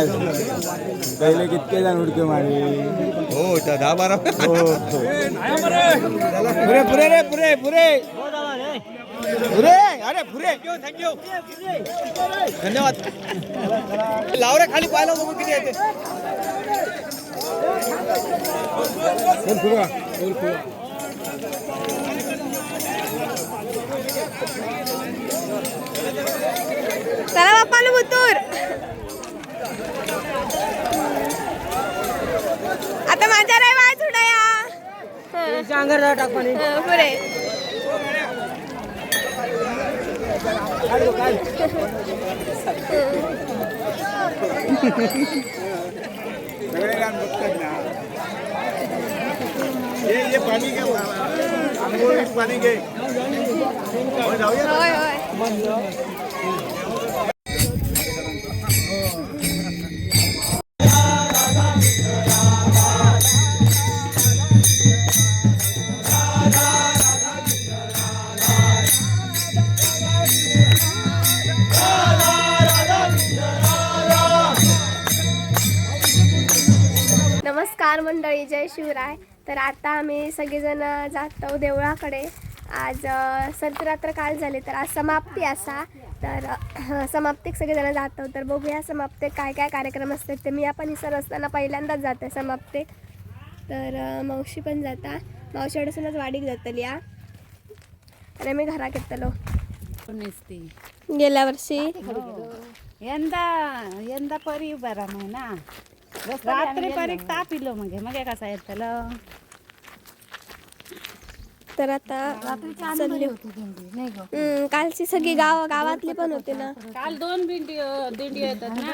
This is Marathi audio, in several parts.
पहिले कितके जण उडके मारे हो 10-12 पुरे पुरे रे पुरे पुरे पुरे अरे पुरे थँक्यू धन्यवाद लाव रे खाली पाहिलं बघू किती येते चला बाप्पाला बुतूर आता माझ्या रे वाज उडाया अंगार टाक पाणी पुरे सगळे गाण बघतात ना ये पाणी घे आंघोळीत पाणी घे जाऊया होय होय नमस्कार मंडळी, जय शिवराय. तर आता आम्ही सगळेजण जात आहोत देवळाकडे. आज सतरात्र काल झाले तर आज समाप्ती असा. तर समाप्तीक सगळेजण जात आहोत. तर बघूया समाप्तीक काय काय कार्यक्रम असतात ते. मी आपण सर असताना पहिल्यांदाच जाते समाप्तीक. तर मावशी पण जाता. मावशी अडसूनच वाडीक जातली या आणि मी घरात येतलो गेल्या वर्षी. यंदा परी बरा नाही ना. रात्री परीक ताप इलो मग कसा येतलं. तर आता चालली कालची सगळी गावातली पण होती ना. काल 2 दिंडी येतात ना.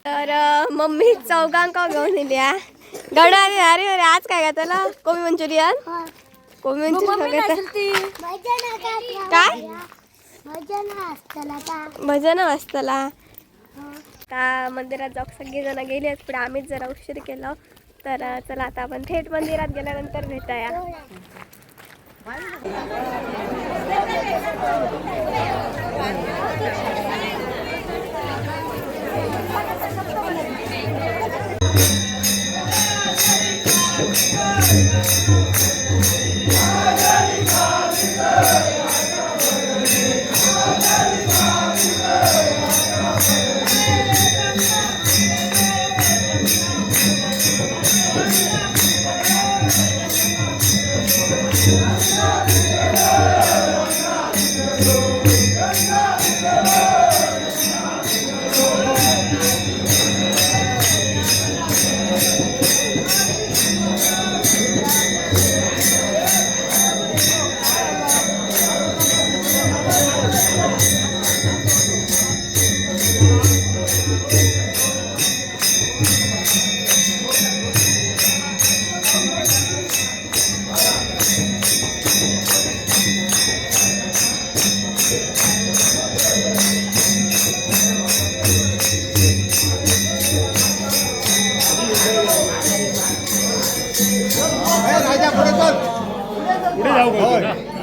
तर मम्मी चौगांका घेऊन येली गडा. अरे अरे आज काय घेतला कोबी मंचुरियन. कोबी मंचुरियन काय भजन वाचतला. आता मंदिरात जाऊ सगळी जण गेली आहेत पुढे. आम्हीच जरा उशीर केलं. तर चला आता आपण थेट मंदिरात गेल्यानंतर भेटूया.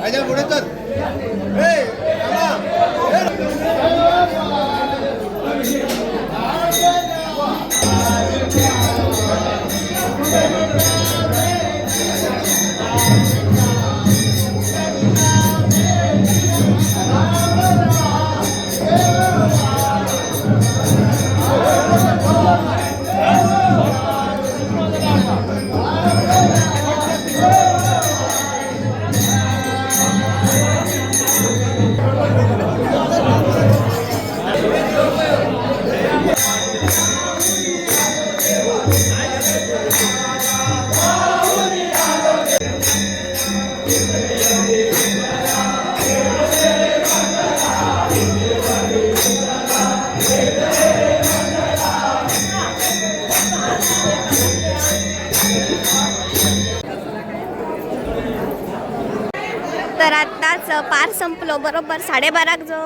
राजा पुढे चल. तर आत्ताच पार संपलो. बरोबर 12:30 जो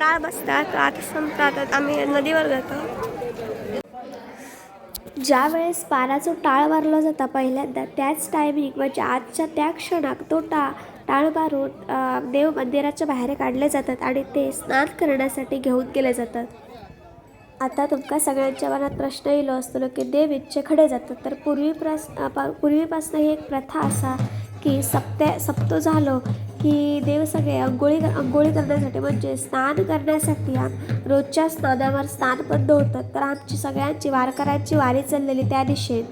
डाळ बसतात. आता संपतात. आम्ही नदीवर जातो. ज्या वेळेस पानाचं टाळ मारलं जातं पहिल्यांदा त्याच टायमिंग म्हणजे आजच्या त्या क्षणात तो टाळ मारून देव मंदिराच्या बाहेर काढले जातात आणि ते स्नान करण्यासाठी घेऊन गेले जातात. आता तुमका सगळ्यांच्या मनात प्रश्न येलो असतो की देव इच्छे खडे जातात. तर पूर्वीपासून ही एक प्रथा असा की सप्तो झालो की देव सगळे अंघोळी करण्यासाठी म्हणजे स्नान करण्यासाठी रोजच्या स्नानावर स्नान बंद होतात. तर आमची सगळ्यांची वारकऱ्यांची वारी चाललेली त्या दिशेत.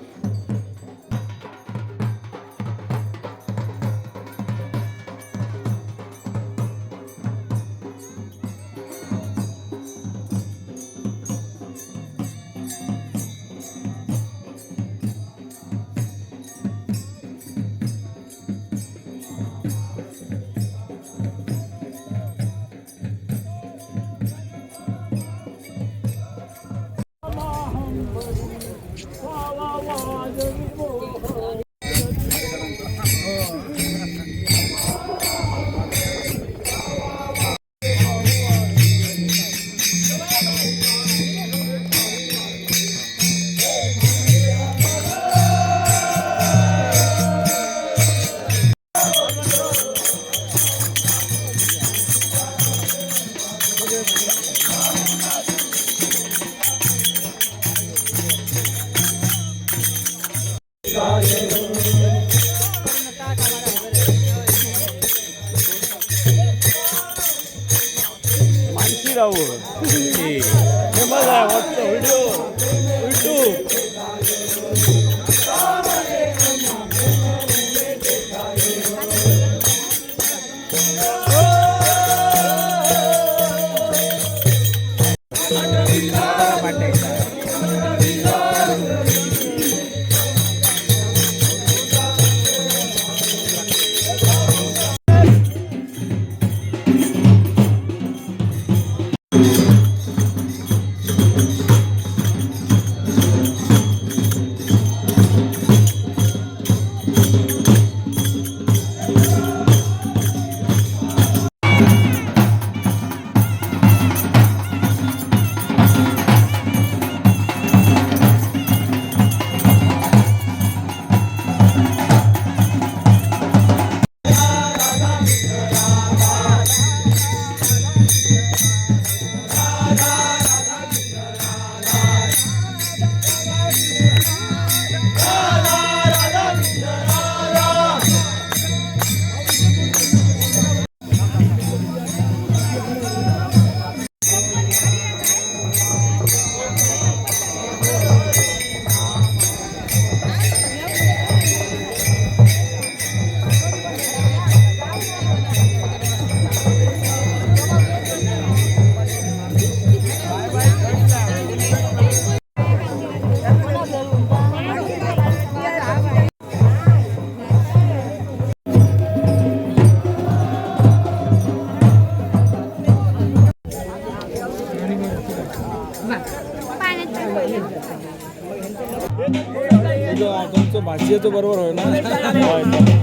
तुमचं भाषेचं बरोबर होय ना.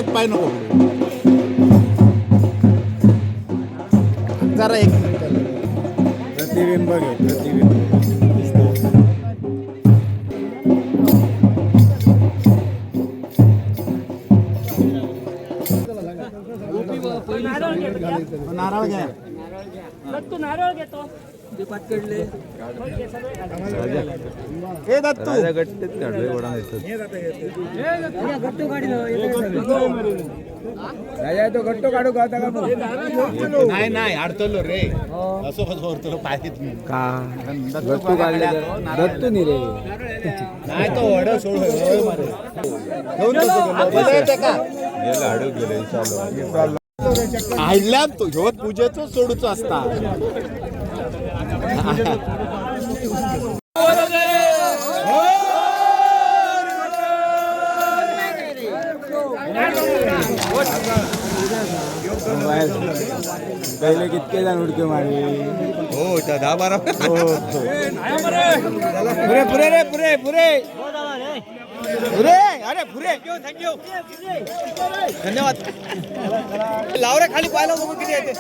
पाय नको जरा एक मिनिट प्रतिबिंब घे प्रतिबिंब नारळ घ्या. तू नारळ घेतो हे दत्तू राजा गट्टीत काढले वडा नेतात. राजा तो गट्टो काढू का आता का नाही नाही अडचलो रे असं कसं तुला पाहिजे का गट्टू काढले दत्तू नाही रे. नाही तो वड सोड गेला अडूक गेले चालू. आयला तो ह्यो पूजेचो सोडूच असता. पहिले कितके जण उडके मारले. हो त्या 10-12 पुरे पुरे रे पुरे पुरे पुरे अरे पुरे थँक्यू धन्यवाद. लाव रे खाली पाहिलं बघू किती येते.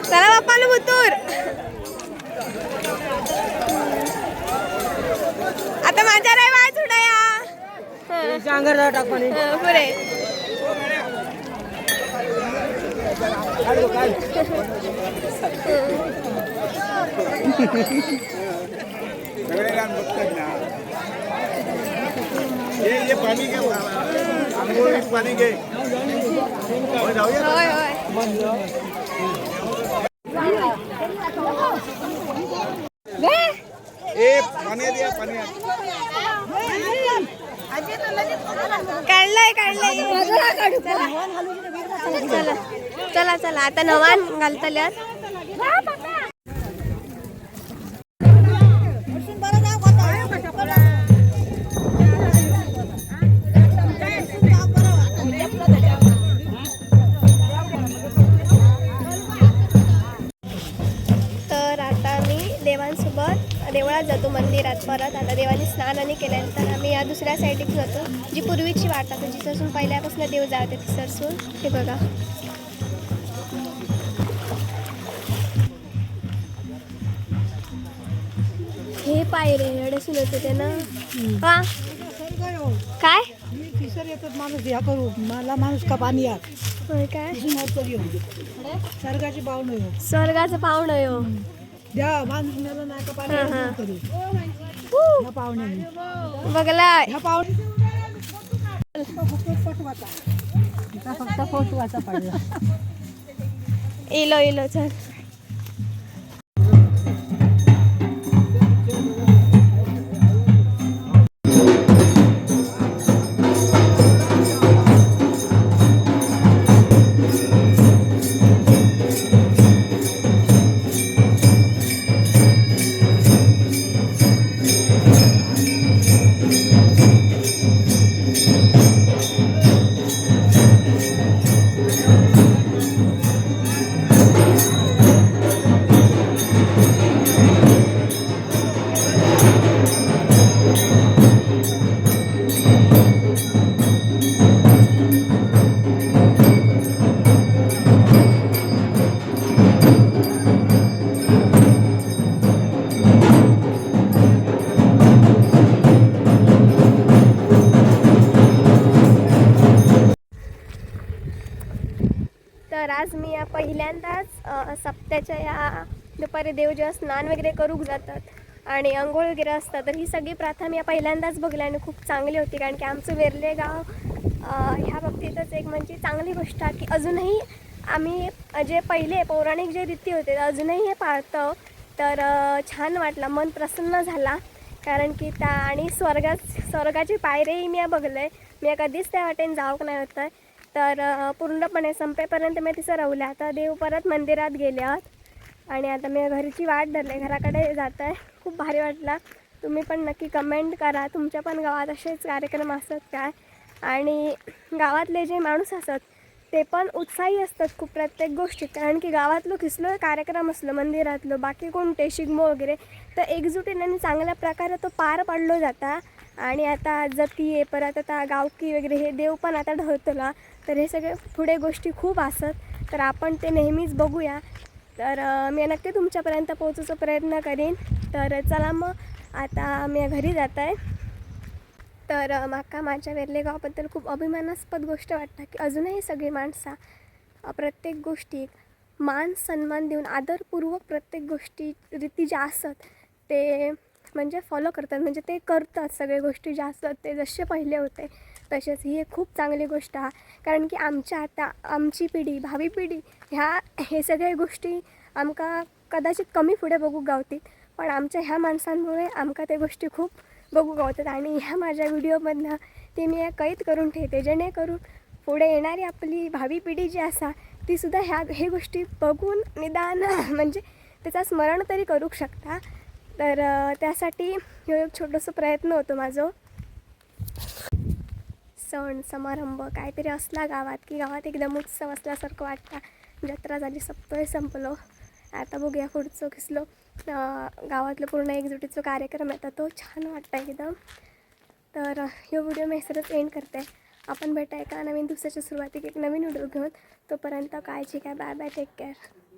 चला बाप्पाला बुतूर. आता माझ्या रे वाज उडाया अंगार टाक पाणी. पुरे सगळे गाण बघतात ना. ये पाणी घे आंघोळीत पाणी घे. जाऊया होय होय. ए पाणी द्या पाणी. काढलंय काढलंय. चला चला चला आता नवान घालतल्यात. तर आता मी देवांसोबत देवळात जातो मंदिरात परत. आता देवाने स्नान आणि केल्यानंतर आम्ही या दुसऱ्या साईडला जातो जी पूर्वीची वाट आता जिथून पहिल्यापासून देव जाते तिसरसून. हे बघा हे पायरे एवढे होते ते ना. हा काय किसर येतात माणूस ह्या करू मला माणूस का पाणी या होय काय सर्गाची पाहुणे हो स्वर्गाचं पाहुणं यो. द्या माणूस मेला नाही का पाणी हा, हा. करू ह्या पाहुण्याने बघला ह्या पाहुणे फक्त फोटो वाचा पडला. इलो इलो चल. तर आज मी या पहिल्यांदाच सप्त्याच्या या दुपारी देव जेव्हा स्नान वगैरे करू जातात आणि अंघोळ वगैरे असतात तर ही सगळी प्रथा मी या पहिल्यांदाच बघली आणि खूप चांगली होती. कारण की आमचं वेर्ले गाव ह्या बाबतीतच एक म्हणजे चांगली गोष्ट आहे की अजूनही आम्ही जे पहिले पौराणिक जे रीती होते अजूनही हे पाळतो. तर छान वाटलं, मन प्रसन्न झाला. कारण की त्या आणि स्वर्गाची पायरीही मी बघलं. मी कधीच त्या वाटेने जाऊक नाही होतं. तर पूर्णपणे संपेपर्यंत मी तिचं राहले. आता देव परत मंदिरात गेले आहोत आणि आता मी घरची वाट धरले, घराकडे जात आहे. खूप भारी वाटला. तुम्ही पण नक्की कमेंट करा तुमच्या पण गावात असेच कार्यक्रम असतात काय. आणि गावातले जे माणूस असतात ते पण उत्साही असतात खूप प्रत्येक गोष्टीत. कारण की गावातलं किसलं कार्यक्रम असलं मंदिरातलं बाकी कोणते शिगमो वगैरे तर एकजुटीने आणि चांगल्या प्रकारे तो पार पाडलो जाता. आणि आता जती आहे परत आता गावकी वगैरे हे देव पण आता ढळतला. तर हे सगळे पुढे गोष्टी खूप असतात तर आपण ते नेहमीच बघूया. तर मी नक्की तुमच्यापर्यंत पोहोचायचा प्रयत्न करीन. तर चला मग आता मी घरी जात आहे. तर माका माझ्या वेर्लेगावबद्दल खूप अभिमानास्पद गोष्ट वाटतं की अजूनही सगळी माणसं प्रत्येक गोष्टीत मान सन्मान देऊन आदरपूर्वक प्रत्येक गोष्टी रीती ज्या असतात ते म्हणजे फॉलो करतात, म्हणजे ते करतात. सगळ्या गोष्टी ज्या असतात ते जसे पहिले होते तसेच. ही एक खूप चांगली गोष्ट आहे, कारण की आमची पिढी, भावी पिढी हे सगळ्या गोष्टी आमका कदाचित कमी पुढे बघू गावतील, पण आमच्या ह्या माणसांमुळे आमका त्या गोष्टी खूप बघू गावतात. आणि ह्या माझ्या व्हिडिओमधनं ते मी कैद करून ठेवते, जेणेकरून पुढे येणारी आपली भावी पिढी जी असा तीसुद्धा हे गोष्टी बघून निदान म्हणजे त्याचा स्मरण तरी करू शकता. तर त्यासाठी ह्यो एक छोटंसं प्रयत्न होतो माझं. सण समारंभ काहीतरी असला गावात की गावात एकदम उत्सव असल्यासारखं वाटतं. जत्रा झाली, सप्ताह संपलो, आता बघूया पुढचं कसलं गावातलं पूर्ण एकजुटीचा कार्यक्रम येतात, तो छान वाटतं एकदम. तर ह्यो व्हिडिओ मी सरच एंड करते. आपण भेटा एका नवीन दिवसाच्या सुरुवातीक एक नवीन व्हिडिओ घेऊन. तोपर्यंत काळजी घ्या. Bye bye, take care.